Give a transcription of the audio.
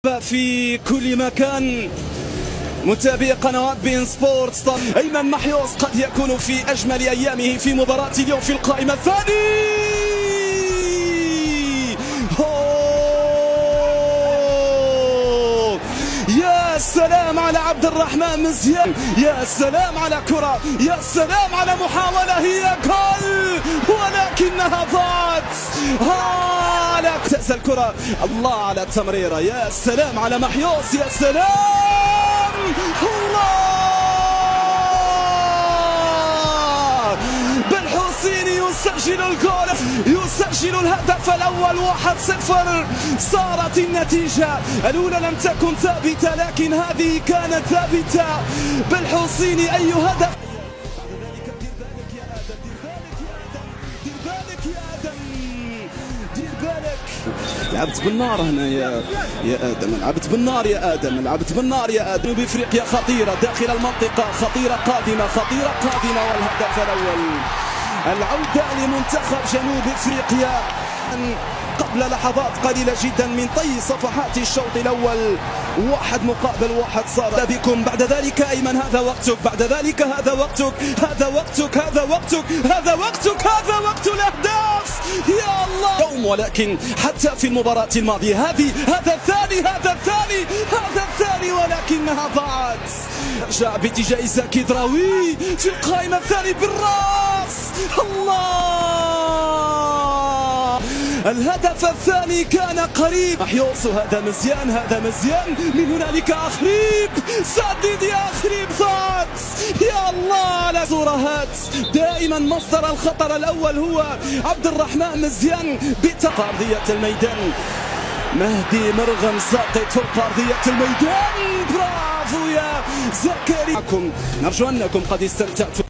في كل مكان متابعي قنوات بين سبورتس. أيمن محيوص قد يكون في أجمل أيامه في مباراة اليوم في القائمة الثانية. يا سلام على عبد الرحمن مزيان، يا سلام على كرة، يا سلام على محاولة، هي جول ولكنها ضاعت. تأسى الكرة، الله على التمريرة، يا سلام على محيوص، يا سلام، الله بالحسيني يسجل الجول، يسجل الهدف الأول 1-0. صارت النتيجة الأولى لم تكن ثابتة لكن هذه كانت ثابتة. بالحسيني أي هدف. لعبت بالنار هنا يا ادم، لعبت بالنار يا ادم، لعبت بالنار يا ادم. بافريقيا خطيره داخل المنطقه، خطيره قادمه، خطيره قادمه، والهدف الاول. العوده لمنتخب جنوب افريقيا قبل لحظات قليله جدا من طي صفحات الشوط الاول. 1-1 صار بكم. بعد ذلك ايمن هذا وقتك، بعد ذلك هذا وقتك، هذا وقتك، هذا وقتك، هذا وقتك، هذا وقت الاهداف يا الله يوم. ولكن حتى في المباراة الماضية هذا الثاني، هذا الثاني، هذا الثاني، ولكنها ضاعت. جاء باتجاه زكي دراوي في القائمة الثاني بالراس، الله. الهدف الثاني كان قريب. محيوص، هذا مزيان، هذا مزيان، من هنالك أخريب، سدد يا أخريب، ضاعت يا الله على صورهات. دائما مصدر الخطر الأول هو عبد الرحمن مزيان بتقارضية الميدان. مهدي مرغم ساقط فوق أرضية الميدان، برافو يا زكريا. نرجو أنكم قد استمتعتم.